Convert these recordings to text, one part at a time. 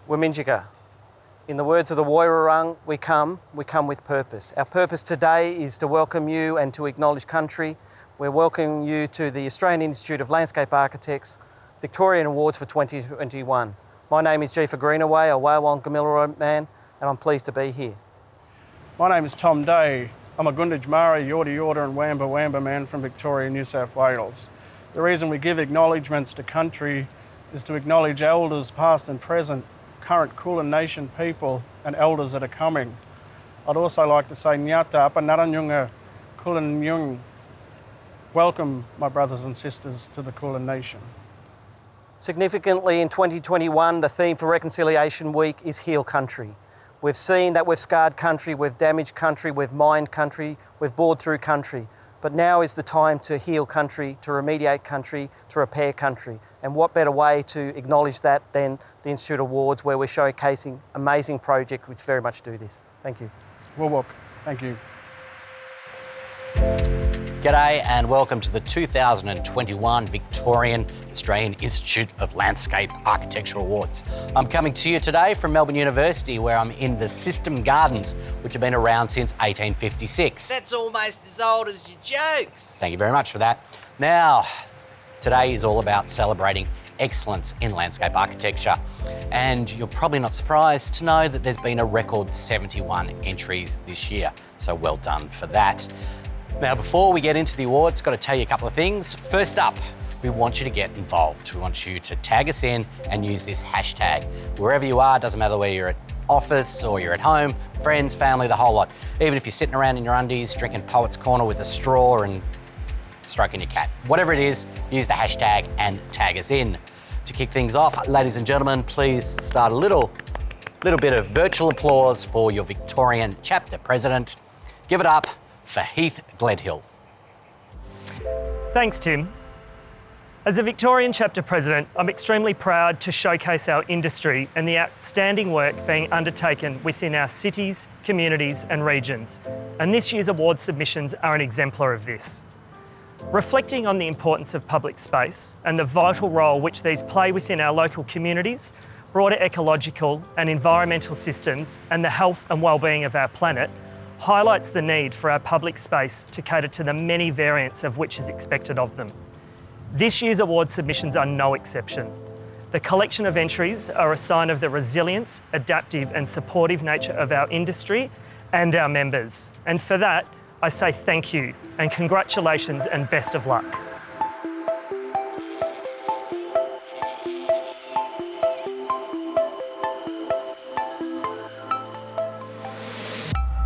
Waminjika. In the words of the Woiwurrung, we come with purpose. Our purpose today is to welcome you and to acknowledge country. We're welcoming you to the Australian Institute of Landscape Architects Victorian Awards for 2021. My name is Jifa Greenaway, a Wailwan Gamilaroi man, and I'm pleased to be here. My name is Tom Day. I'm a Gunditj Mara, Yorta Yorta and Wamba Wamba man from Victoria, New South Wales. The reason we give acknowledgements to country is to acknowledge elders past and present, current Kulin Nation people and elders that are coming. I'd also like to say Nyata Apa Naranyunga Kulin Nyung. Welcome, my brothers and sisters, to the Kulin Nation. Significantly, in 2021, the theme for Reconciliation Week is Heal Country. We've seen that we've scarred country, we've damaged country, we've mined country, we've bored through country. But now is the time to heal country, to remediate country, to repair country. And what better way to acknowledge that than the Institute Awards, where we're showcasing amazing projects which very much do this. Thank you. Wawok. Thank you. G'day and welcome to the 2021 Victorian Australian Institute of Landscape Architecture Awards. I'm coming to you today from Melbourne University, where I'm in the System Gardens, which have been around since 1856. That's almost as old as your jokes. Thank you very much for that. Now, today is all about celebrating excellence in landscape architecture. And you're probably not surprised to know that there's been a record 71 entries this year. So well done for that. Now, before we get into the awards, got to tell you a couple of things. First up, we want you to get involved. We want you to tag us in and use this hashtag. Wherever you are, doesn't matter whether you're at office or you're at home, friends, family, the whole lot. Even if you're sitting around in your undies, drinking Poets Corner with a straw and stroking your cat. Whatever it is, use the hashtag and tag us in. To kick things off, ladies and gentlemen, please start a little bit of virtual applause for your Victorian chapter president. Give it up for Heath Gledhill. Thanks, Tim. As a Victorian chapter president, I'm extremely proud to showcase our industry and the outstanding work being undertaken within our cities, communities and regions. And this year's award submissions are an exemplar of this. Reflecting on the importance of public space and the vital role which these play within our local communities, broader ecological and environmental systems and the health and well-being of our planet, highlights the need for our public space to cater to the many variants of which is expected of them. This year's award submissions are no exception. The collection of entries are a sign of the resilience, adaptive and supportive nature of our industry and our members. And for that, I say thank you and congratulations and best of luck.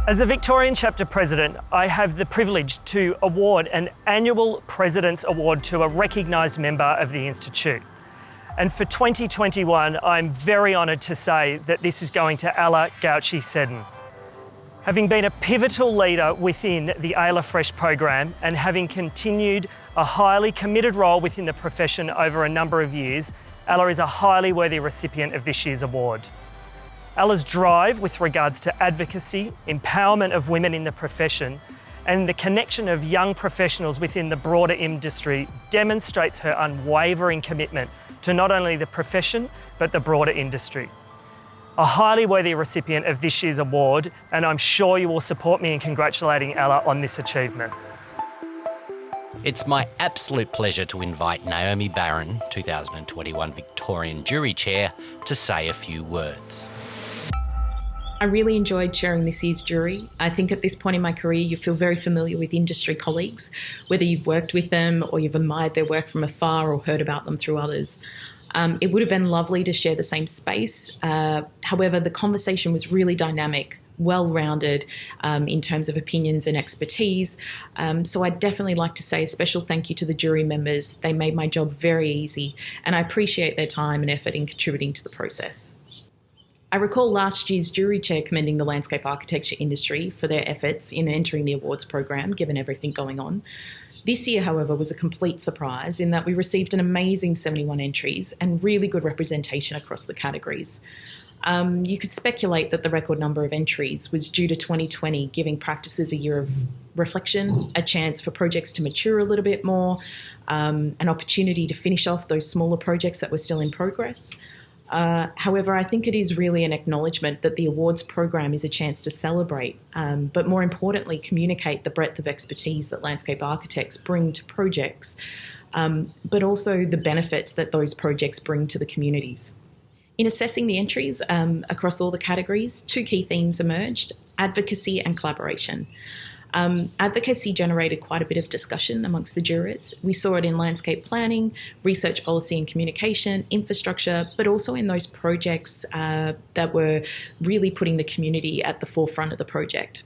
As a Victorian chapter president, I have the privilege to award an annual President's Award to a recognised member of the Institute. And for 2021, I'm very honoured to say that this is going to AILA Gauchi-Seddon. Having been a pivotal leader within the AILA Fresh program and having continued a highly committed role within the profession over a number of years, AILA is a highly worthy recipient of this year's award. AILA's drive with regards to advocacy, empowerment of women in the profession, and the connection of young professionals within the broader industry demonstrates her unwavering commitment to not only the profession, but the broader industry. A highly worthy recipient of this year's award, and I'm sure you will support me in congratulating AILA on this achievement. It's my absolute pleasure to invite Naomi Barron, 2021 Victorian Jury Chair, to say a few words. I really enjoyed chairing this year's jury. I think at this point in my career, you feel very familiar with industry colleagues, whether you've worked with them or you've admired their work from afar or heard about them through others. It would have been lovely to share the same space. However, the conversation was really dynamic, well-rounded in terms of opinions and expertise. So I'd definitely like to say a special thank you to the jury members. They made my job very easy, and I appreciate their time and effort in contributing to the process. I recall last year's jury chair commending the landscape architecture industry for their efforts in entering the awards program, given everything going on. This year, however, was a complete surprise in that we received an amazing 71 entries and really good representation across the categories. You could speculate that the record number of entries was due to 2020 giving practices a year of reflection, a chance for projects to mature a little bit more, an opportunity to finish off those smaller projects that were still in progress. However, I think it is really an acknowledgement that the awards program is a chance to celebrate, but more importantly, communicate the breadth of expertise that landscape architects bring to projects, but also the benefits that those projects bring to the communities. In assessing the entries across all the categories, two key themes emerged: advocacy and collaboration. Advocacy generated quite a bit of discussion amongst the jurors. We saw it in landscape planning, research policy and communication, infrastructure, but also in those projects that were really putting the community at the forefront of the project.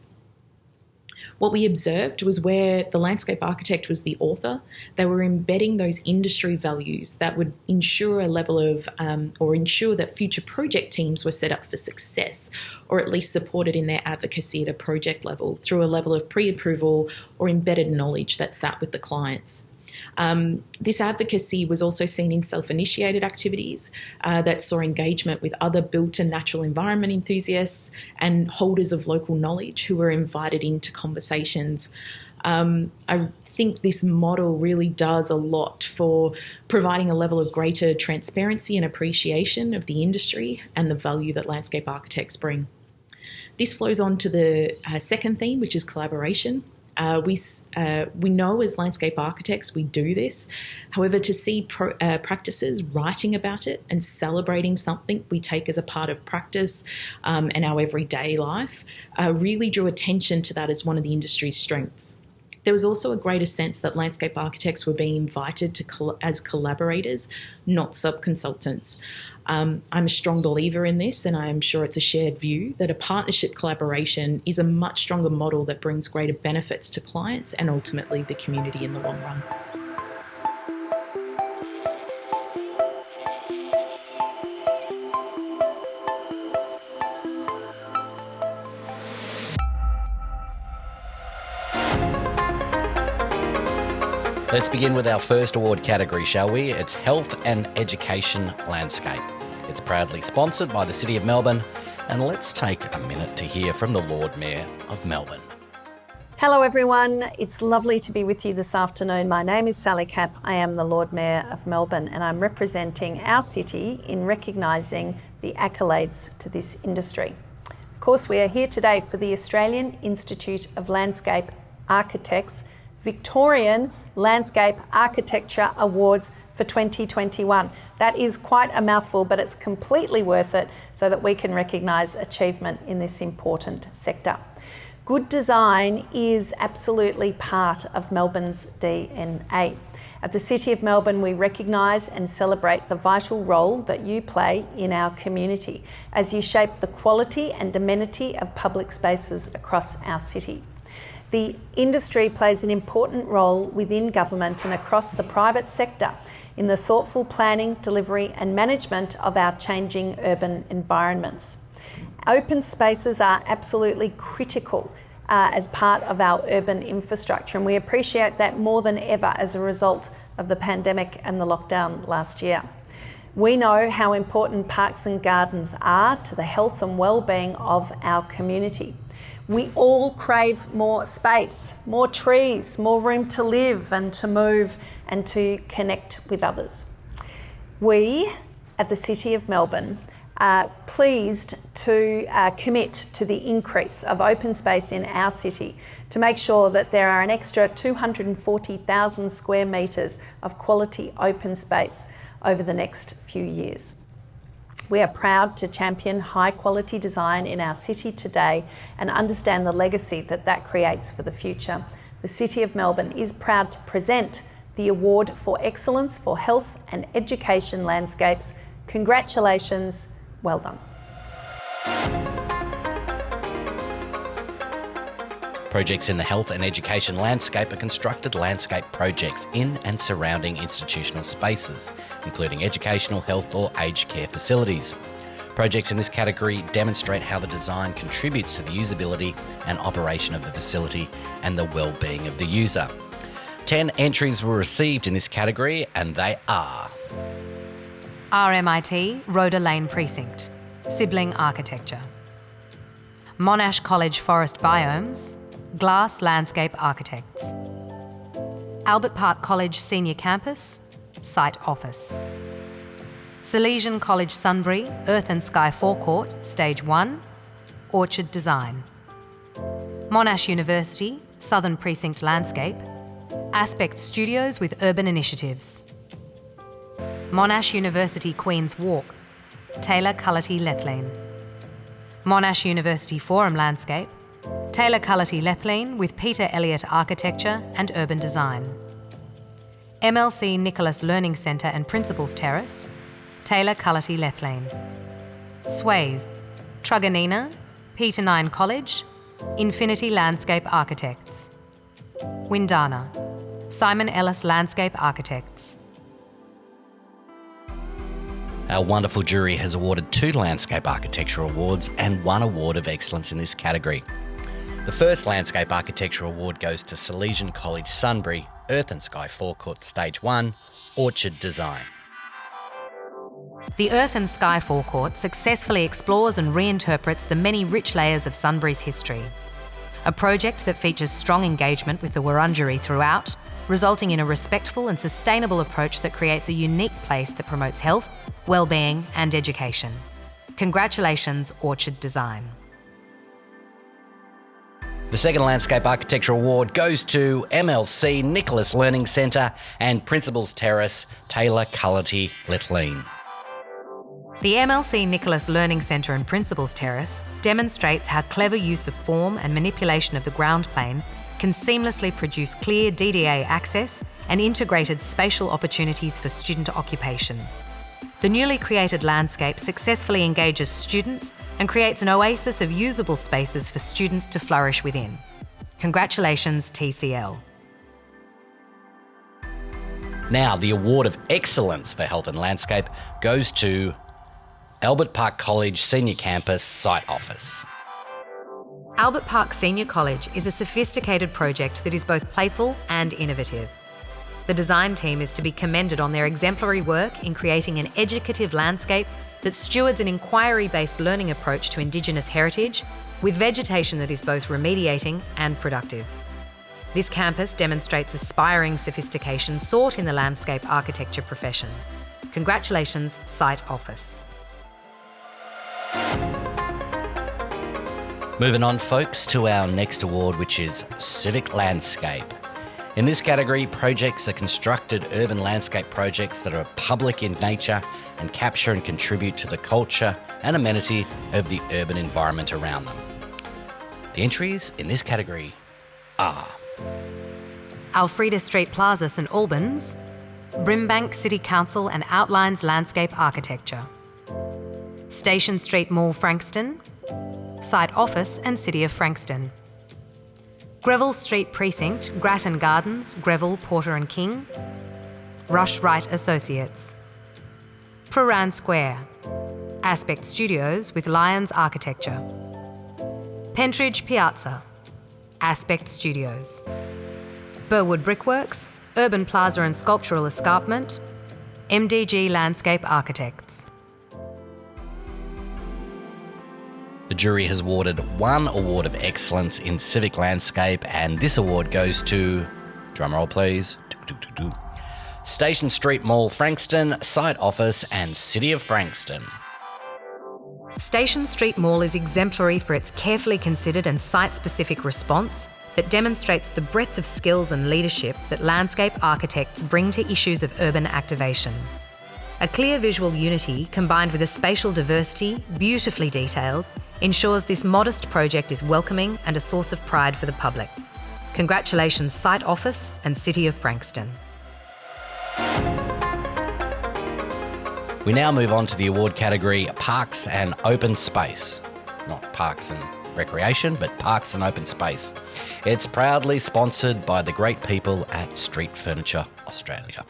What we observed was where the landscape architect was the author, they were embedding those industry values that would ensure a level of, or ensure that future project teams were set up for success, or at least supported in their advocacy at a project level through a level of pre-approval or embedded knowledge that sat with the clients. This advocacy was also seen in self-initiated activities that saw engagement with other built and natural environment enthusiasts and holders of local knowledge who were invited into conversations. I think this model really does a lot for providing a level of greater transparency and appreciation of the industry and the value that landscape architects bring. This flows on to the second theme, which is collaboration. We know as landscape architects we do this. However, to see practices writing about it and celebrating something we take as a part of practice and our everyday life really drew attention to that as one of the industry's strengths. There was also a greater sense that landscape architects were being invited as collaborators, not sub-consultants. I'm a strong believer in this, and I'm sure it's a shared view that a partnership collaboration is a much stronger model that brings greater benefits to clients and ultimately the community in the long run. Let's begin with our first award category, shall we? It's Health and Education Landscape. It's proudly sponsored by the City of Melbourne, and let's take a minute to hear from the Lord Mayor of Melbourne. Hello everyone, it's lovely to be with you this afternoon. My name is Sally Capp, I am the Lord Mayor of Melbourne, and I'm representing our city in recognising the accolades to this industry. Of course, we are here today for the Australian Institute of Landscape Architects Victorian Landscape Architecture Awards for 2021. That is quite a mouthful, but it's completely worth it so that we can recognise achievement in this important sector. Good design is absolutely part of Melbourne's DNA. At the City of Melbourne, we recognise and celebrate the vital role that you play in our community as you shape the quality and amenity of public spaces across our city. The industry plays an important role within government and across the private sector in the thoughtful planning, delivery and management of our changing urban environments. Open spaces are absolutely critical as part of our urban infrastructure, and we appreciate that more than ever as a result of the pandemic and the lockdown last year. We know how important parks and gardens are to the health and well-being of our community. We all crave more space, more trees, more room to live and to move and to connect with others. We at the City of Melbourne are pleased to commit to the increase of open space in our city to make sure that there are an extra 240,000 square metres of quality open space over the next few years. We are proud to champion high quality design in our city today and understand the legacy that that creates for the future. The City of Melbourne is proud to present the Award for Excellence for Health and Education Landscapes. Congratulations, well done. Projects in the health and education landscape are constructed landscape projects in and surrounding institutional spaces, including educational, health or aged care facilities. Projects in this category demonstrate how the design contributes to the usability and operation of the facility and the well-being of the user. 10 entries were received in this category, and they are RMIT Rhoda Lane Precinct, Sibling Architecture. Monash College Forest Biomes, Glass Landscape Architects. Albert Park College Senior Campus, Site Office. Salesian College Sunbury, Earth and Sky Forecourt, Stage 1, Orchard Design. Monash University, Southern Precinct Landscape, Aspect Studios with Urban Initiatives. Monash University Queen's Walk, Taylor Cullity Lethlean. Monash University Forum Landscape, Taylor Cullity Lethlean with Peter Elliott Architecture and Urban Design. MLC Nicholas Learning Centre and Principals Terrace, Taylor Cullity Lethlean. Swathe, Truganina, Peter Nine College, Infinity Landscape Architects. Windana, Simon Ellis Landscape Architects. Our wonderful jury has awarded 2 Landscape Architecture Awards and 1 Award of Excellence in this category. The first Landscape Architecture Award goes to Salesian College Sunbury, Earth and Sky Forecourt Stage 1, Orchard Design. The Earth and Sky Forecourt successfully explores and reinterprets the many rich layers of Sunbury's history. A project that features strong engagement with the Wurundjeri throughout, resulting in a respectful and sustainable approach that creates a unique place that promotes health, well-being and education. Congratulations, Orchard Design. The second Landscape Architecture Award goes to MLC Nicholas Learning Centre and Principals Terrace, Taylor Cullity Lethlean. The MLC Nicholas Learning Centre and Principals Terrace demonstrates how clever use of form and manipulation of the ground plane can seamlessly produce clear DDA access and integrated spatial opportunities for student occupation. The newly created landscape successfully engages students and creates an oasis of usable spaces for students to flourish within. Congratulations, TCL. Now, the Award of Excellence for Health and Landscape goes to Albert Park College Senior Campus Site Office. Albert Park Senior College is a sophisticated project that is both playful and innovative. The design team is to be commended on their exemplary work in creating an educative landscape that stewards an inquiry-based learning approach to Indigenous heritage with vegetation that is both remediating and productive. This campus demonstrates aspiring sophistication sought in the landscape architecture profession. Congratulations, Site Office. Moving on, folks, to our next award, which is Civic Landscape. In this category, projects are constructed urban landscape projects that are public in nature and capture and contribute to the culture and amenity of the urban environment around them. The entries in this category are Alfreda Street Plaza, St Albans, Brimbank City Council and Outlines Landscape Architecture, Station Street Mall, Frankston, Site Office and City of Frankston, Greville Street Precinct, Grattan Gardens, Greville, Porter and King, Rush Wright Associates, Prahran Square, Aspect Studios with Lions Architecture, Pentridge Piazza, Aspect Studios, Burwood Brickworks, Urban Plaza and Sculptural Escarpment, MDG Landscape Architects. The jury has awarded 1 Award of Excellence in Civic Landscape, and this award goes to, drumroll please, Station Street Mall, Frankston, Site Office and City of Frankston. Station Street Mall is exemplary for its carefully considered and site-specific response that demonstrates the breadth of skills and leadership that landscape architects bring to issues of urban activation. A clear visual unity combined with a spatial diversity, beautifully detailed, ensures this modest project is welcoming and a source of pride for the public. Congratulations, Site Office and City of Frankston. We now move on to the award category Parks and Open Space. Not Parks and Recreation, but Parks and Open Space. It's proudly sponsored by the great people at Street Furniture Australia.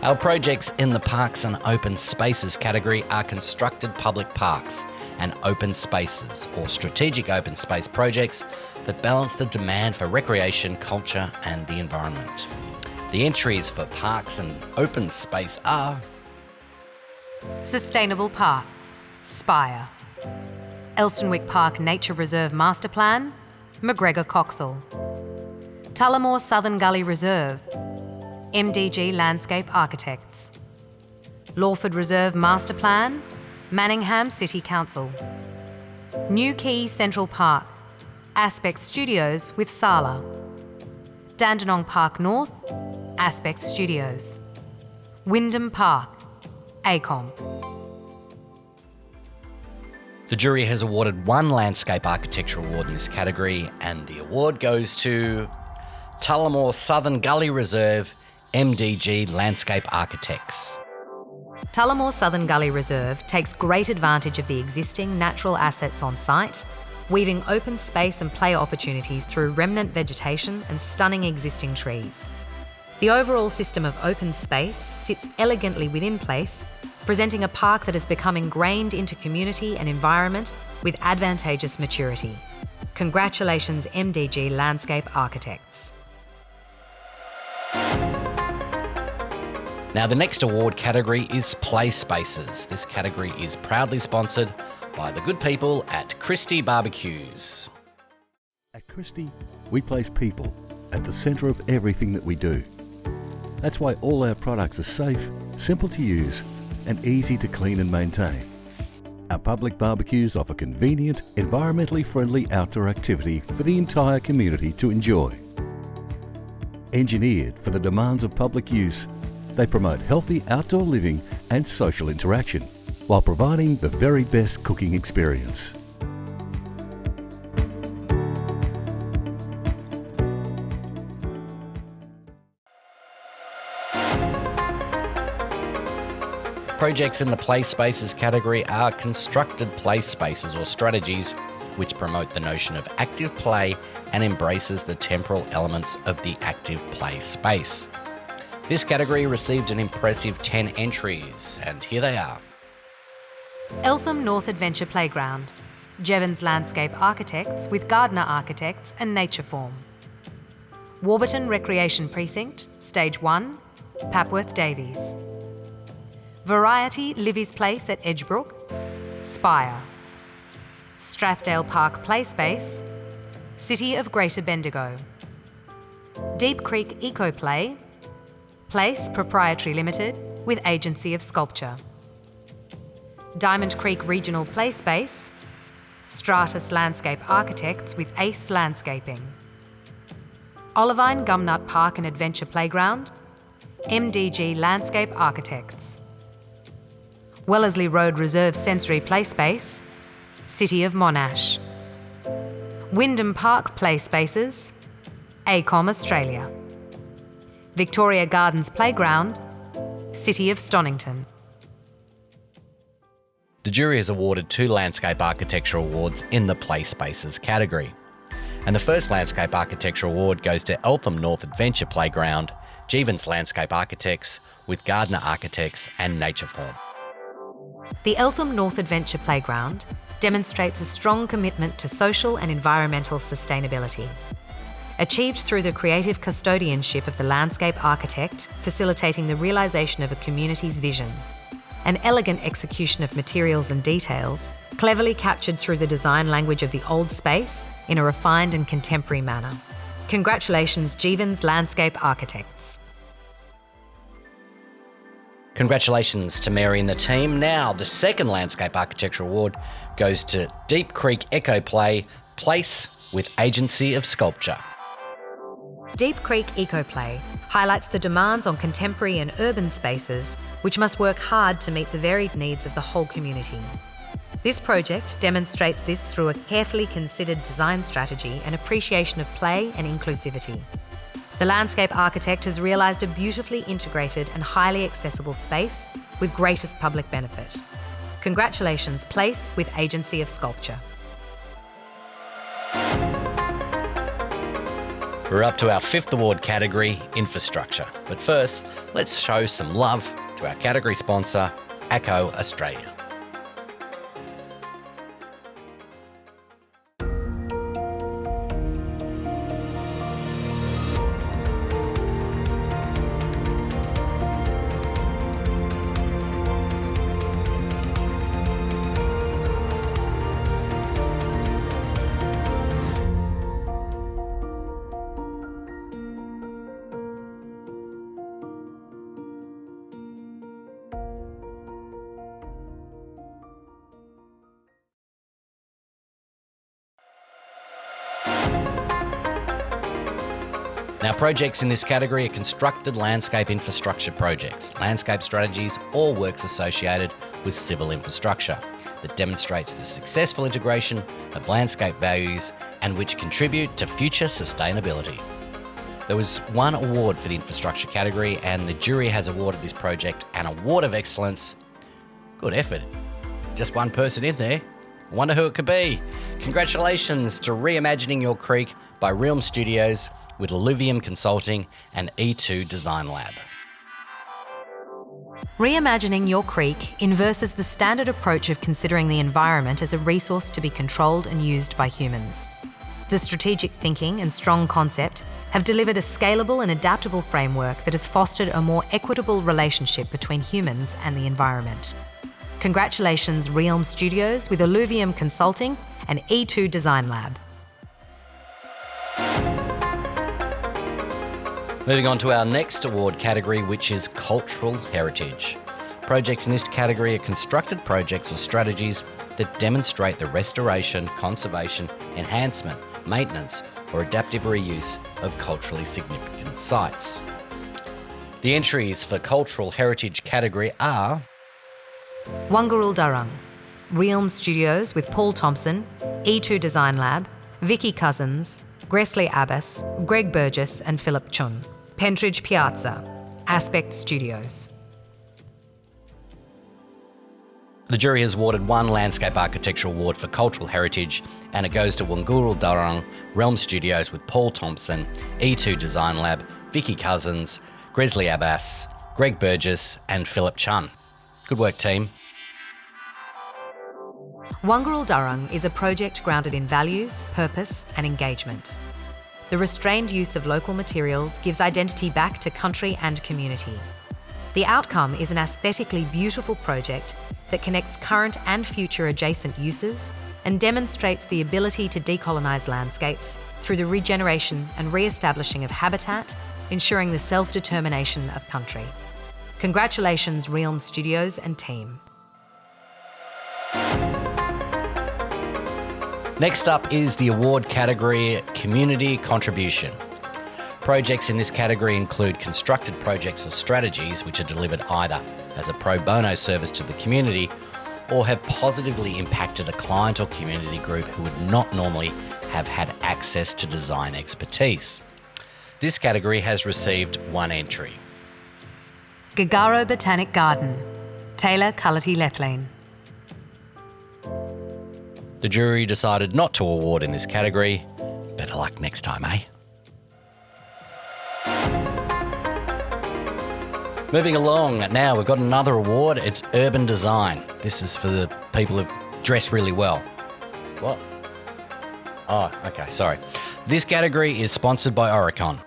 Our projects in the Parks and Open Spaces category are constructed public parks and open spaces, or strategic open space projects that balance the demand for recreation, culture and the environment. The entries for parks and open space are Sustainable Park, Spire. Elstonwick Park Nature Reserve Master Plan, McGregor Coxall. Tullamore Southern Gully Reserve, MDG Landscape Architects. Lawford Reserve Master Plan, Manningham City Council. New Quay Central Park, Aspect Studios with Sala. Dandenong Park North, Aspect Studios. Wyndham Park, ACOM. The jury has awarded one Landscape Architecture Award in this category, and the award goes to Tullamore Southern Gully Reserve, MDG Landscape Architects. Tullamore Southern Gully Reserve takes great advantage of the existing natural assets on site, weaving open space and play opportunities through remnant vegetation and stunning existing trees. The overall system of open space sits elegantly within place, presenting a park that has become ingrained into community and environment with advantageous maturity. Congratulations, MDG Landscape Architects. Now, the next award category is Play Spaces. This category is proudly sponsored by the good people at Christie Barbecues. At Christie, we place people at the centre of everything that we do. That's why all our products are safe, simple to use, and easy to clean and maintain. Our public barbecues offer convenient, environmentally friendly outdoor activity for the entire community to enjoy. Engineered for the demands of public use, they promote healthy outdoor living and social interaction, while providing the very best cooking experience. Projects in the Play Spaces category are constructed play spaces or strategies which promote the notion of active play and embraces the temporal elements of the active play space. This category received an impressive 10 entries, and here they are. Eltham North Adventure Playground, Jevons Landscape Architects with Gardner Architects and Natureform. Warburton Recreation Precinct, Stage 1, Papworth Davies. Variety Livy's Place at Edgebrook, Spire. Strathdale Park Play Space, City of Greater Bendigo. Deep Creek Eco Play, Place Proprietary Limited with Agency of Sculpture. Diamond Creek Regional Play Space, Stratus Landscape Architects with Ace Landscaping. Olivine Gumnut Park and Adventure Playground, MDG Landscape Architects. Wellesley Road Reserve Sensory Play Space, City of Monash. Wyndham Park Play Spaces, ACOM Australia. Victoria Gardens Playground, City of Stonington. The jury has awarded 2 Landscape Architecture Awards in the Play Spaces category. And the first Landscape Architecture Award goes to Eltham North Adventure Playground, Jevons Landscape Architects with Gardner Architects and Natureform. The Eltham North Adventure Playground demonstrates a strong commitment to social and environmental sustainability. Achieved through the creative custodianship of the landscape architect, facilitating the realisation of a community's vision. An elegant execution of materials and details, cleverly captured through the design language of the old space in a refined and contemporary manner. Congratulations, Jevons Landscape Architects. Congratulations to Mary and the team. Now, the second Landscape Architecture Award goes to Deep Creek Eco Play, Place with Agency of Sculpture. Deep Creek Ecoplay highlights the demands on contemporary and urban spaces, which must work hard to meet the varied needs of the whole community. This project demonstrates this through a carefully considered design strategy and appreciation of play and inclusivity. The landscape architect has realised a beautifully integrated and highly accessible space with greatest public benefit. Congratulations, Place with Agency of Sculpture. We're up to our 5th award category, Infrastructure. But first, let's show some love to our category sponsor, ACO Australia. Now, projects in this category are constructed landscape infrastructure projects, landscape strategies, or works associated with civil infrastructure that demonstrates the successful integration of landscape values and which contribute to future sustainability. There was one award for the infrastructure category, and the jury has awarded this project an Award of Excellence. Good effort. Just one person in there. I wonder who it could be. Congratulations to Reimagining Your Creek by Realm Studios with Alluvium Consulting and E2 Design Lab. Reimagining Your Creek inverses the standard approach of considering the environment as a resource to be controlled and used by humans. The strategic thinking and strong concept have delivered a scalable and adaptable framework that has fostered a more equitable relationship between humans and the environment. Congratulations, Realm Studios with Alluvium Consulting and E2 Design Lab. Moving on to our next award category, which is Cultural Heritage. Projects in this category are constructed projects or strategies that demonstrate the restoration, conservation, enhancement, maintenance, or adaptive reuse of culturally significant sites. The entries for Cultural Heritage category are Wangurul Darung, Realm Studios with Paul Thompson, E2 Design Lab, Vicky Cousins, Gresley Abbas, Greg Burgess and Philip Chun. Pentridge Piazza, Aspect Studios. The jury has awarded one Landscape Architecture Award for Cultural Heritage, and it goes to Wangurul Darung, Realm Studios with Paul Thompson, E2 Design Lab, Vicky Cousins, Gresley Abbas, Greg Burgess and Philip Chun. Good work, team. Wangurul Darung is a project grounded in values, purpose and engagement. The restrained use of local materials gives identity back to country and community. The outcome is an aesthetically beautiful project that connects current and future adjacent uses and demonstrates the ability to decolonise landscapes through the regeneration and re-establishing of habitat, ensuring the self-determination of country. Congratulations, Realm Studios and team. Next up is the award category Community Contribution. Projects in this category include constructed projects or strategies which are delivered either as a pro bono service to the community or have positively impacted a client or community group who would not normally have had access to design expertise. This category has received one entry. Gagaro Botanic Garden, Taylor Cullity Lethlane. The jury decided not to award in this category. Better luck next time, eh? Moving along, now we've got another award. It's Urban Design. This is for the people who dress really well. What? Oh, okay, sorry. This category is sponsored by Oricon.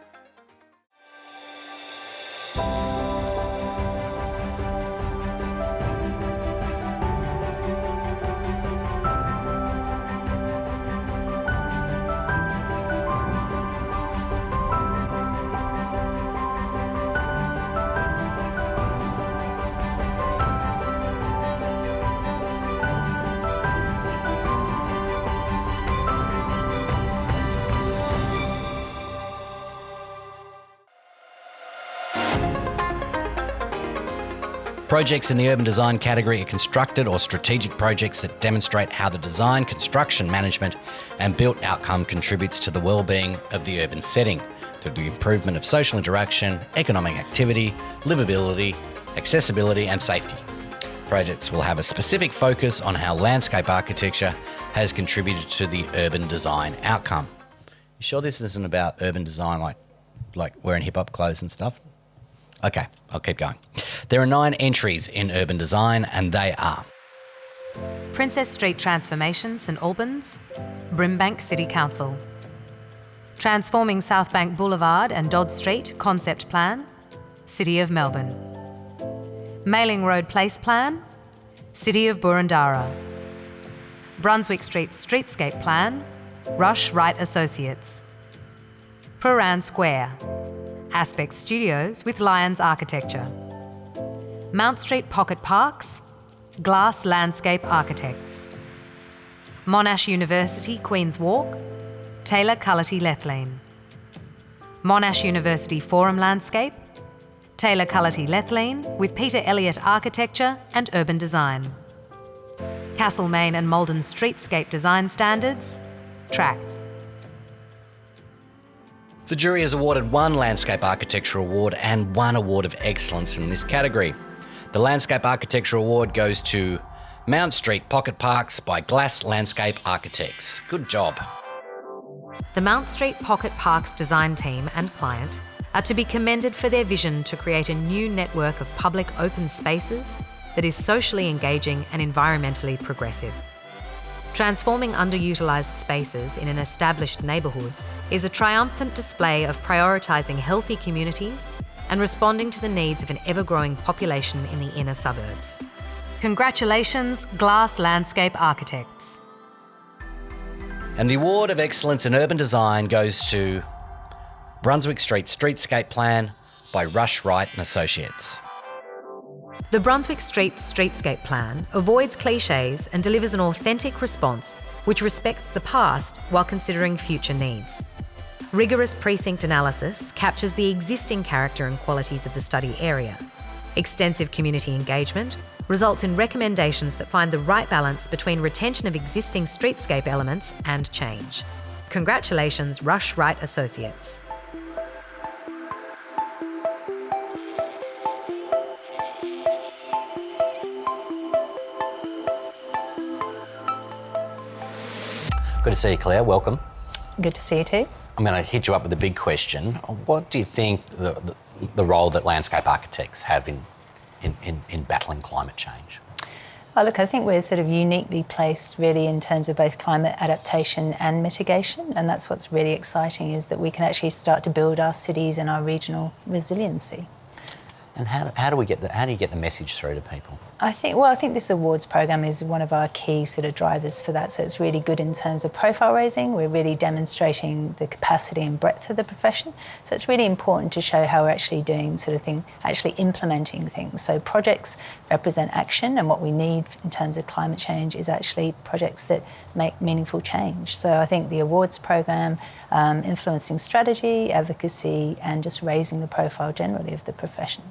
Projects in the urban design category are constructed or strategic projects that demonstrate how the design, construction, management and built outcome contributes to the well-being of the urban setting through the improvement of social interaction, economic activity, livability, accessibility and safety. Projects will have a specific focus on how landscape architecture has contributed to the urban design outcome. You sure this isn't about urban design, like wearing hip-hop clothes and stuff? Okay, I'll keep going. There are 9 entries in urban design, and they are Princess Street Transformation, St Albans, Brimbank City Council. Transforming Southbank Boulevard and Dodd Street Concept Plan, City of Melbourne. Mailing Road Place Plan, City of Boroondara. Brunswick Street Streetscape Plan, Rush Wright Associates. Prahran Square, Aspect Studios with Lions Architecture. Mount Street Pocket Parks, Glass Landscape Architects. Monash University Queen's Walk, Taylor Cullity Lethlean. Monash University Forum Landscape, Taylor Cullity Lethlean with Peter Elliott Architecture and Urban Design. Castlemaine and Malden Streetscape Design Standards, Tract. The jury has awarded 1 Landscape Architecture Award and 1 Award of Excellence in this category. The Landscape Architecture Award goes to Mount Street Pocket Parks by Glass Landscape Architects. Good job. The Mount Street Pocket Parks design team and client are to be commended for their vision to create a new network of public open spaces that is socially engaging and environmentally progressive. Transforming underutilised spaces in an established neighbourhood is a triumphant display of prioritising healthy communities and responding to the needs of an ever-growing population in the inner suburbs. Congratulations, Glass Landscape Architects. And the Award of Excellence in Urban Design goes to Brunswick Street Streetscape Plan by Rush Wright and Associates. The Brunswick Street Streetscape Plan avoids clichés and delivers an authentic response which respects the past while considering future needs. Rigorous precinct analysis captures the existing character and qualities of the study area. Extensive community engagement results in recommendations that find the right balance between retention of existing streetscape elements and change. Congratulations, Rush Wright Associates. Good to see you, Claire. Welcome. Good to see you too. I'm going to hit you up with a big question. What do you think the role that landscape architects have in battling climate change? Oh, look, I think we're sort of uniquely placed really in terms of both climate adaptation and mitigation, and that's what's really exciting, is that we can actually start to build our cities and our regional resiliency. And how do you get the message through to people? I think this awards program is one of our key sort of drivers for that. So it's really good in terms of profile raising. We're really demonstrating the capacity and breadth of the profession. So it's really important to show how we're actually doing sort of thing, actually implementing things. So projects represent action, and what we need in terms of climate change is actually projects that make meaningful change. So I think the awards program, influencing strategy, advocacy, and just raising the profile generally of the profession.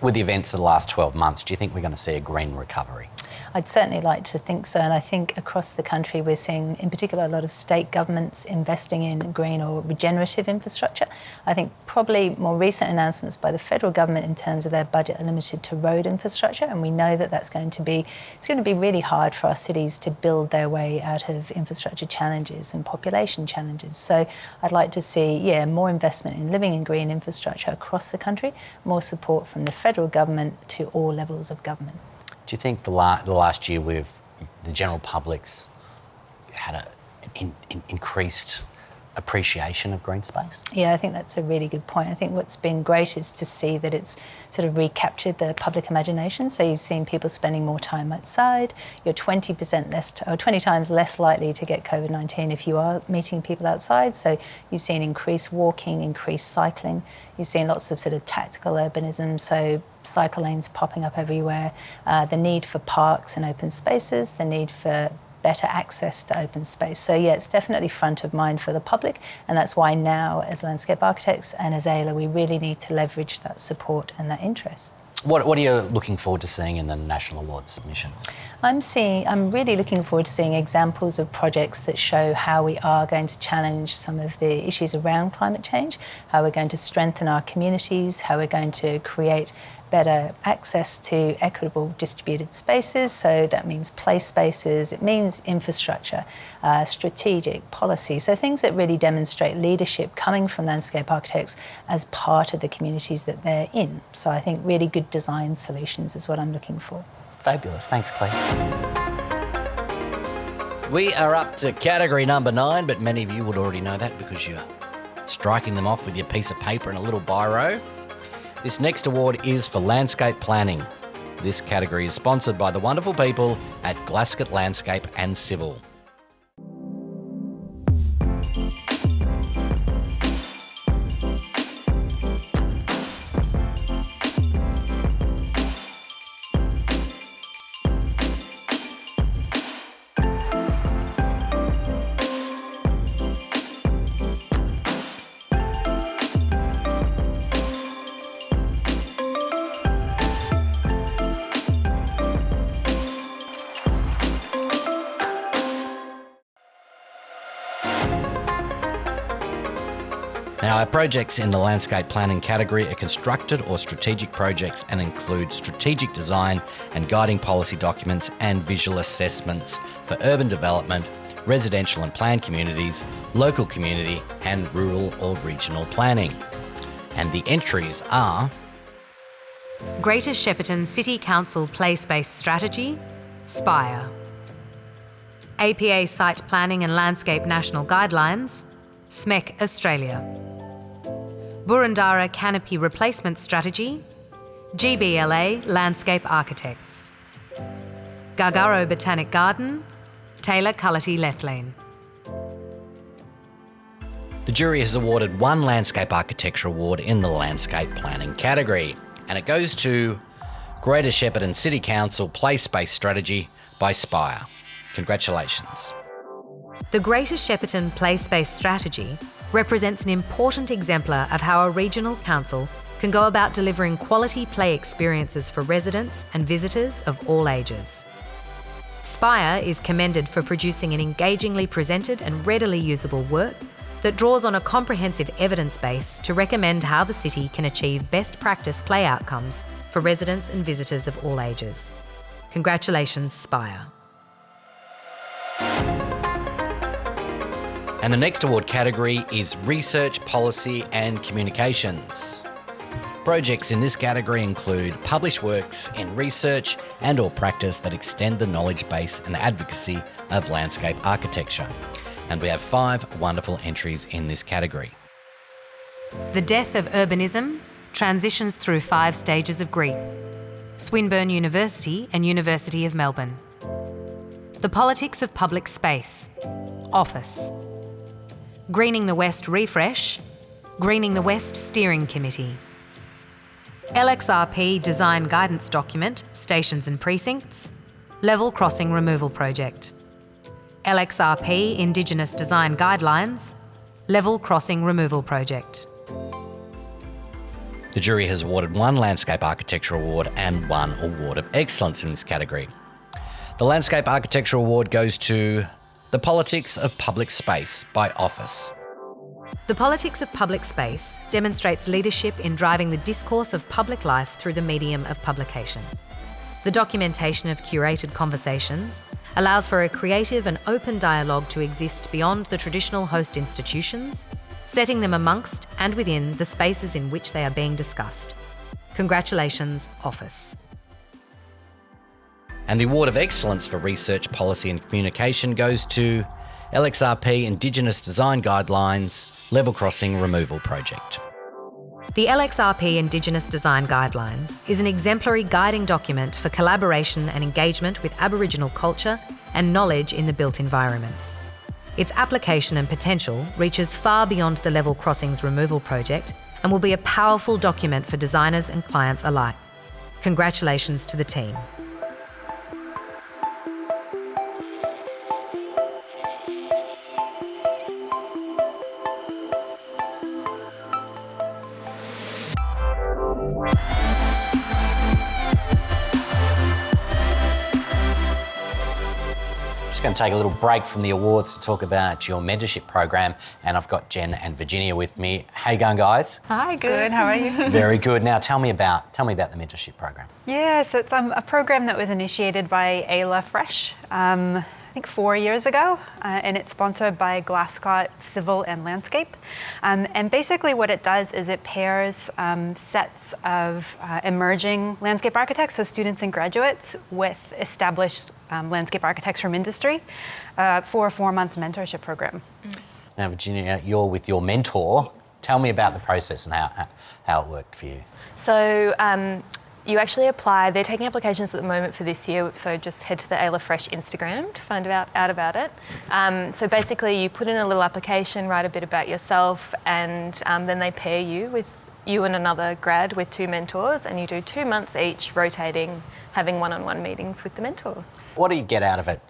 With the events of the last 12 months, do you think we're going to see a green recovery? I'd certainly like to think so, and I think across the country we're seeing in particular a lot of state governments investing in green or regenerative infrastructure. I think probably more recent announcements by the federal government in terms of their budget are limited to road infrastructure, and we know that it's going to be really hard for our cities to build their way out of infrastructure challenges and population challenges. So I'd like to see more investment in living in green infrastructure across the country, more support from the federal government to all levels of government. Do you think the last year the general public's had an increased appreciation of green space? Yeah, I think that's a really good point. I think what's been great is to see that it's sort of recaptured the public imagination. So you've seen people spending more time outside. You're 20 times less likely to get COVID-19 if you are meeting people outside. So you've seen increased walking, increased cycling. You've seen lots of sort of tactical urbanism, so cycle lanes popping up everywhere, the need for parks and open spaces, the need for better access to open space. So yeah, it's definitely front of mind for the public, and that's why now as landscape architects and as AILA we really need to leverage that support and that interest. What are you looking forward to seeing in the National Awards submissions? I'm really looking forward to seeing examples of projects that show how we are going to challenge some of the issues around climate change, how we're going to strengthen our communities, how we're going to create better access to equitable distributed spaces. So that means play spaces, it means infrastructure, strategic policy. So things that really demonstrate leadership coming from landscape architects as part of the communities that they're in. So I think really good design solutions is what I'm looking for. Fabulous. Thanks, Claire. We are up to category number 9, but many of you would already know that because you're striking them off with your piece of paper and a little biro. This next award is for landscape planning. This category is sponsored by the wonderful people at Glasgow Landscape and Civil. Now, our projects in the landscape planning category are constructed or strategic projects and include strategic design and guiding policy documents and visual assessments for urban development, residential and planned communities, local community and rural or regional planning. And the entries are Greater Shepparton City Council Play Space Strategy, SPIRE. APA Site Planning and Landscape National Guidelines, SMEC Australia. Burundara Canopy Replacement Strategy, GBLA Landscape Architects. Gargaro Botanic Garden, Taylor Cullity Lethlane. The jury has awarded one Landscape Architecture Award in the Landscape Planning category, and it goes to Greater Shepparton City Council Play Space Strategy by SPIRE. Congratulations. The Greater Shepparton Play Space Strategy represents an important exemplar of how a regional council can go about delivering quality play experiences for residents and visitors of all ages. SPIRE is commended for producing an engagingly presented and readily usable work that draws on a comprehensive evidence base to recommend how the city can achieve best practice play outcomes for residents and visitors of all ages. Congratulations, SPIRE. And the next award category is Research, Policy and Communications. Projects in this category include published works in research and or practice that extend the knowledge base and advocacy of landscape architecture. And we have 5 wonderful entries in this category. The Death of Urbanism transitions through 5 stages of grief. Swinburne University and University of Melbourne. The Politics of Public Space, Office. Greening the West Refresh, Greening the West Steering Committee. LXRP Design Guidance Document, Stations and Precincts, Level Crossing Removal Project. LXRP Indigenous Design Guidelines, Level Crossing Removal Project. The jury has awarded 1 Landscape Architecture Award and 1 Award of Excellence in this category. The Landscape Architecture Award goes to The Politics of Public Space by Office. The Politics of Public Space demonstrates leadership in driving the discourse of public life through the medium of publication. The documentation of curated conversations allows for a creative and open dialogue to exist beyond the traditional host institutions, setting them amongst and within the spaces in which they are being discussed. Congratulations, Office. And the Award of Excellence for Research, Policy and Communication goes to LXRP Indigenous Design Guidelines, Level Crossing Removal Project. The LXRP Indigenous Design Guidelines is an exemplary guiding document for collaboration and engagement with Aboriginal culture and knowledge in the built environments. Its application and potential reaches far beyond the Level Crossings Removal Project and will be a powerful document for designers and clients alike. Congratulations to the team. Just going to take a little break from the awards to talk about your mentorship program, and I've got Jen and Virginia with me. How you going, guys? Hi, good. How are you? Very good. Now, tell me about the mentorship program. Yeah, so it's a program that was initiated by AILA Fresh, I think 4 years ago, and it's sponsored by Glasgow Civil and Landscape. And basically what it does is it pairs sets of emerging landscape architects, so students and graduates, with established landscape architects from industry for a 4-month mentorship program. Now, Virginia, you're with your mentor. Tell me about the process and how it worked for you. So you actually apply. They're taking applications at the moment for this year, so just head to the AILA Fresh Instagram to find out about it. So basically you put in a little application, write a bit about yourself, and then they pair you with you and another grad with 2 mentors, and you do 2 months each, rotating, having one-on-one meetings with the mentor. What do you get out of it,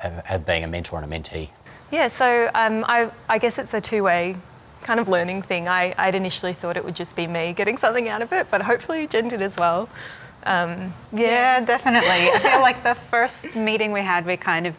of being a mentor and a mentee? Yeah, so I guess it's a two-way kind of learning thing. I'd initially thought it would just be me getting something out of it, but hopefully Jen did as well. Yeah, definitely. I feel like the first meeting we had, we kind of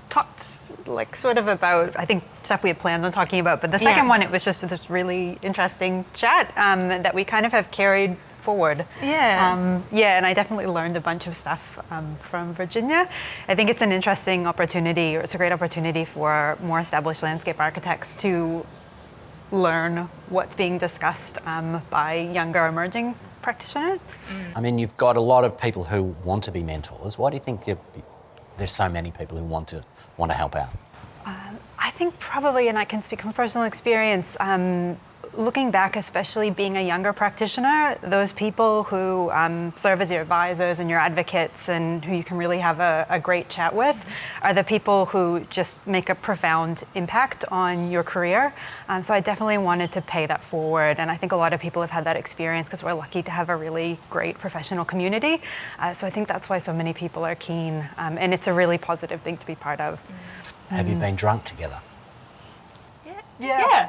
talked like sort of about, I think, stuff we had planned on talking about, but the second one, it was just this really interesting chat that we kind of have carried forward. Yeah. And I definitely learned a bunch of stuff from Virginia. I think it's an interesting opportunity, or it's a great opportunity for more established landscape architects to learn what's being discussed by younger emerging practitioners. I mean, you've got a lot of people who want to be mentors. Why do you think there's so many people who want to help out? I think probably, and I can speak from personal experience, looking back, especially being a younger practitioner, those people who serve as your advisors and your advocates and who you can really have a great chat with are the people who just make a profound impact on your career. So I definitely wanted to pay that forward, and I think a lot of people have had that experience because we're lucky to have a really great professional community. So I think that's why so many people are keen, and it's a really positive thing to be part of. Have you been drunk together? Yeah.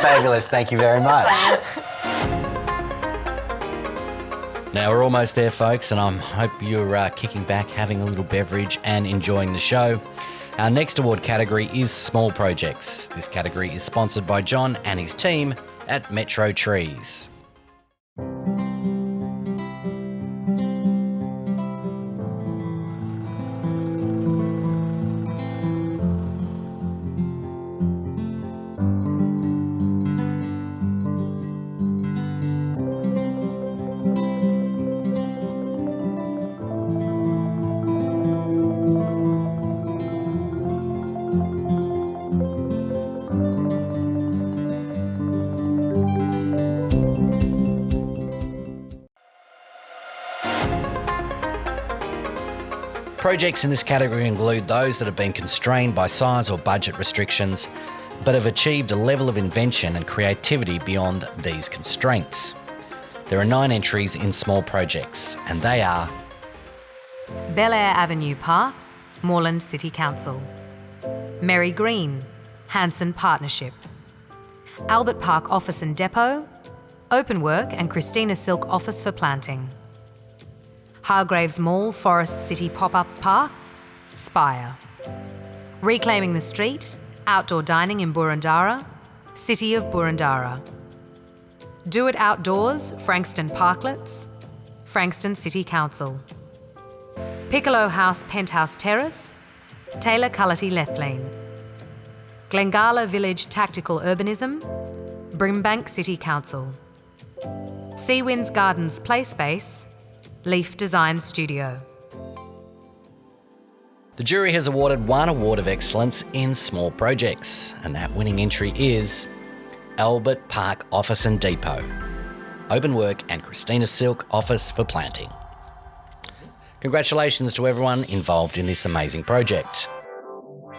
Fabulous, thank you very much. Now we're almost there, folks, and I hope you're kicking back, having a little beverage and enjoying the show. Our next award category is Small Projects. This category is sponsored by John and his team at Metro Trees. Projects in this category include those that have been constrained by size or budget restrictions, but have achieved a level of invention and creativity beyond these constraints. There are 9 entries in Small Projects, and they are Bel Air Avenue Park, Moreland City Council. Merry Green, Hanson Partnership. Albert Park Office and Depot, Open Work and Christina Silk Office for Planting. Hargraves Mall Forest City Pop-Up Park, Spire. Reclaiming the Street, Outdoor Dining in Boroondara, City of Boroondara. Do It Outdoors, Frankston Parklets, Frankston City Council. Piccolo House Penthouse Terrace, Taylor Cullity Lethlean. Glengala Village Tactical Urbanism, Brimbank City Council. Seawinds Gardens Play Space, Leaf Design Studio. The jury has awarded 1 Award of Excellence in Small Projects, and that winning entry is Albert Park Office and Depot, Open Work and Christina Silk Office for Planting. Congratulations to everyone involved in this amazing project.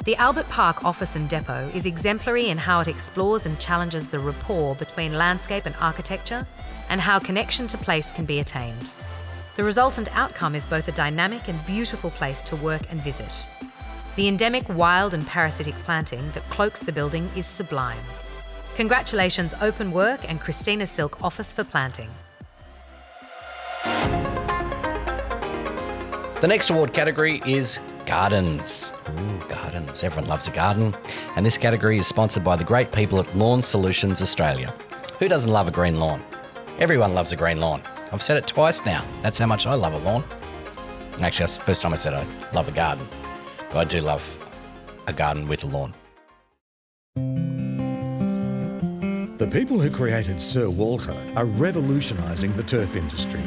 The Albert Park Office and Depot is exemplary in how it explores and challenges the rapport between landscape and architecture, and how connection to place can be attained. The resultant outcome is both a dynamic and beautiful place to work and visit. The endemic wild and parasitic planting that cloaks the building is sublime. Congratulations Open Work and Christina Silk Office for Planting. The next award category is Gardens. Ooh, gardens. Everyone loves a garden. And this category is sponsored by the great people at Lawn Solutions Australia. Who doesn't love a green lawn? Everyone loves a green lawn. I've said it twice now. That's how much I love a lawn. Actually, that's the first time I said I love a garden. But I do love a garden with a lawn. The people who created Sir Walter are revolutionising the turf industry.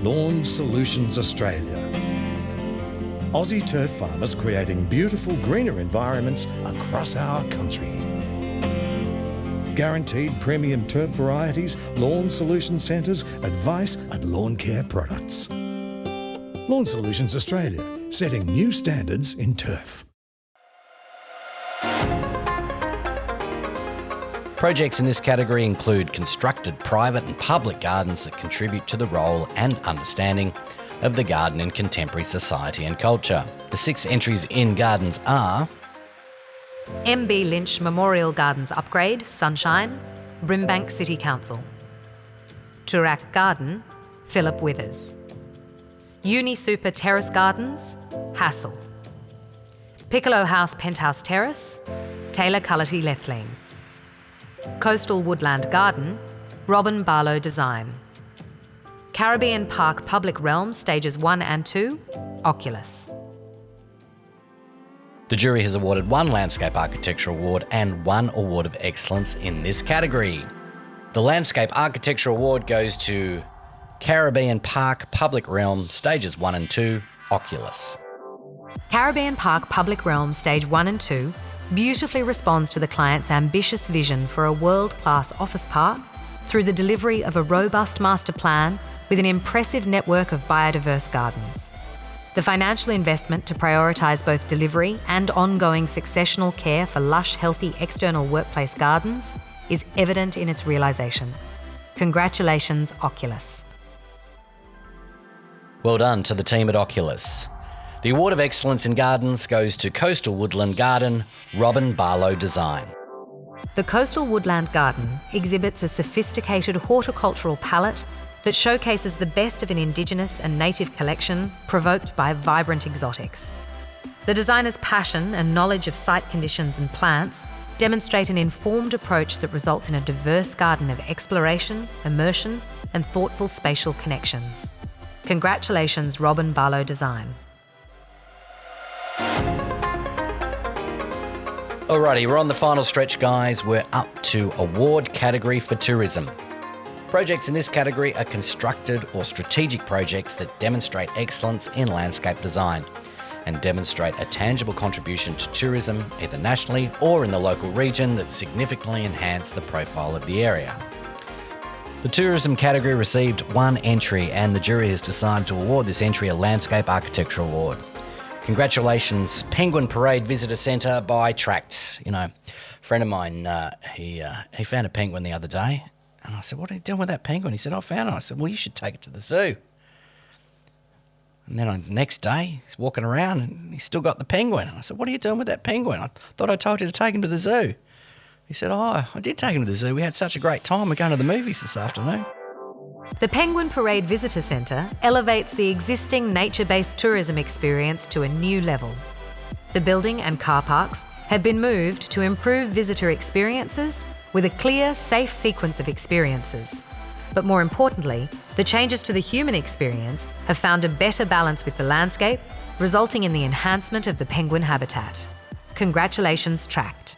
Lawn Solutions Australia. Aussie turf farmers creating beautiful greener environments across our country. Guaranteed premium turf varieties, lawn solution centres, advice and lawn care products. Lawn Solutions Australia, setting new standards in turf. Projects in this category include constructed private and public gardens that contribute to the role and understanding of the garden in contemporary society and culture. The 6 entries in gardens are MB Lynch Memorial Gardens Upgrade, Sunshine, Brimbank City Council. Toorak Garden, Philip Withers. Uni Super Terrace Gardens, Hassel. Piccolo House Penthouse Terrace, Taylor Cullity Lethling. Coastal Woodland Garden, Robin Barlow Design. Caribbean Park Public Realm Stages 1 and 2, Oculus. The jury has awarded 1 Landscape Architecture Award and 1 Award of Excellence in this category. The Landscape Architecture Award goes to Caribbean Park Public Realm Stages 1 and 2, Oculus. Caribbean Park Public Realm Stage 1 and 2 beautifully responds to the client's ambitious vision for a world-class office park through the delivery of a robust master plan with an impressive network of biodiverse gardens. The financial investment to prioritise both delivery and ongoing successional care for lush, healthy external workplace gardens is evident in its realisation. Congratulations, Oculus. Well done to the team at Oculus. The Award of Excellence in Gardens goes to Coastal Woodland Garden, Robin Barlow Design. The Coastal Woodland Garden exhibits a sophisticated horticultural palette that showcases the best of an Indigenous and native collection provoked by vibrant exotics. The designer's passion and knowledge of site conditions and plants demonstrate an informed approach that results in a diverse garden of exploration, immersion, and thoughtful spatial connections. Congratulations, Robin Barlow Design. Alrighty, we're on the final stretch, guys. We're up to award category for tourism. Projects in this category are constructed or strategic projects that demonstrate excellence in landscape design and demonstrate a tangible contribution to tourism, either nationally or in the local region, that significantly enhance the profile of the area. The tourism category received 1 entry, and the jury has decided to award this entry a Landscape Architecture Award. Congratulations, Penguin Parade Visitor Centre by Tract. You know, a friend of mine, he found a penguin the other day, and I said, "What are you doing with that penguin?" He said, "I found it." I said, "Well, you should take it to the zoo." And then the next day, he's walking around and he's still got the penguin. I said, "What are you doing with that penguin?" "I thought I told you to take him to the zoo." He said, "Oh, I did take him to the zoo. We had such a great time. We're going to the movies this afternoon." The Penguin Parade Visitor Centre elevates the existing nature-based tourism experience to a new level. The building and car parks have been moved to improve visitor experiences with a clear, safe sequence of experiences. But more importantly, the changes to the human experience have found a better balance with the landscape, resulting in the enhancement of the penguin habitat. Congratulations, Tract.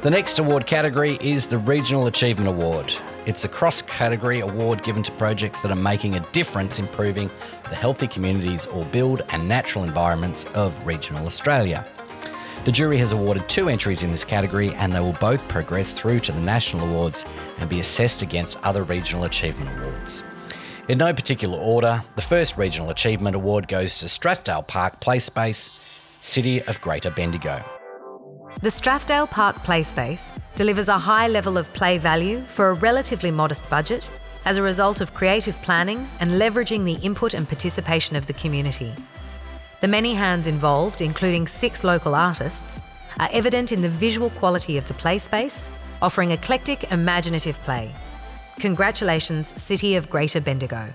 The next award category is the Regional Achievement Award. It's a cross-category award given to projects that are making a difference improving the healthy communities or build and natural environments of regional Australia. The jury has awarded 2 entries in this category, and they will both progress through to the national awards and be assessed against other regional achievement awards. In no particular order, the first Regional Achievement Award goes to Strathdale Park Play Space, City of Greater Bendigo. The Strathdale Park Play Space delivers a high level of play value for a relatively modest budget as a result of creative planning and leveraging the input and participation of the community. The many hands involved, including 6 local artists, are evident in the visual quality of the play space, offering eclectic, imaginative play. Congratulations, City of Greater Bendigo.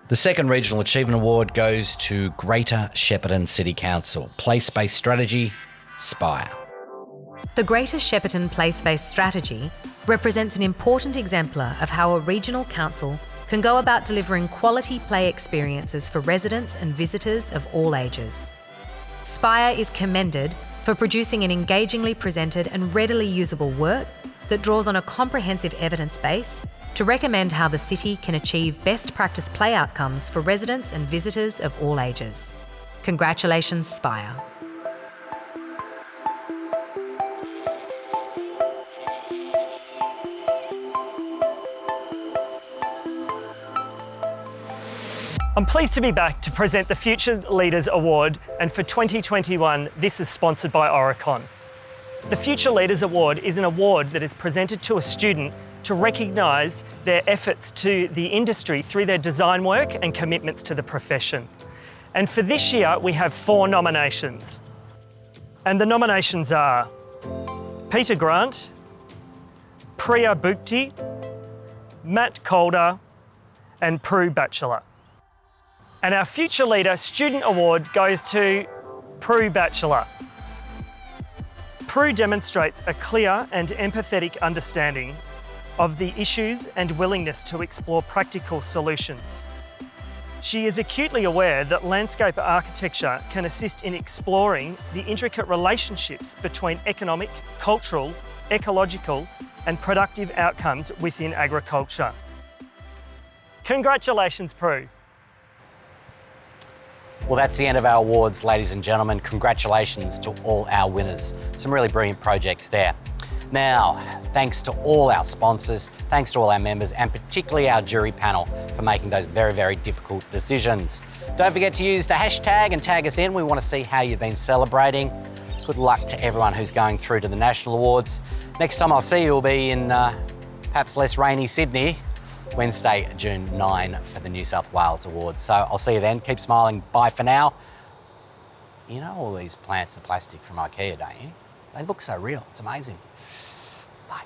The second Regional Achievement Award goes to Greater Shepparton City Council. Place-based strategy, Spire. The Greater Shepparton Place-Based Strategy represents an important exemplar of how a regional council can go about delivering quality play experiences for residents and visitors of all ages. Spire is commended for producing an engagingly presented and readily usable work that draws on a comprehensive evidence base to recommend how the city can achieve best practice play outcomes for residents and visitors of all ages. Congratulations, Spire. I'm pleased to be back to present the Future Leaders Award, and for 2021, this is sponsored by Oricon. The Future Leaders Award is an award that is presented to a student to recognise their efforts to the industry through their design work and commitments to the profession. And for this year, we have 4 nominations. And the nominations are Peter Grant, Priya Bhukti, Matt Calder, and Prue Batchelor. And our Future Leader Student Award goes to Prue Batchelor. Prue demonstrates a clear and empathetic understanding of the issues and willingness to explore practical solutions. She is acutely aware that landscape architecture can assist in exploring the intricate relationships between economic, cultural, ecological, and productive outcomes within agriculture. Congratulations, Prue. Well, that's the end of our awards, ladies and gentlemen. Congratulations to all our winners. Some really brilliant projects there. Now, thanks to all our sponsors, thanks to all our members, and particularly our jury panel for making those very, very difficult decisions. Don't forget to use the hashtag and tag us in. We want to see how you've been celebrating. Good luck to everyone who's going through to the National Awards. Next time I'll see you will be in perhaps less rainy Sydney, Wednesday, June 9 for the New South Wales Awards. So I'll see you then. Keep smiling. Bye for now. You know all these plants are plastic from IKEA, don't you? They look so real. It's amazing. Bye.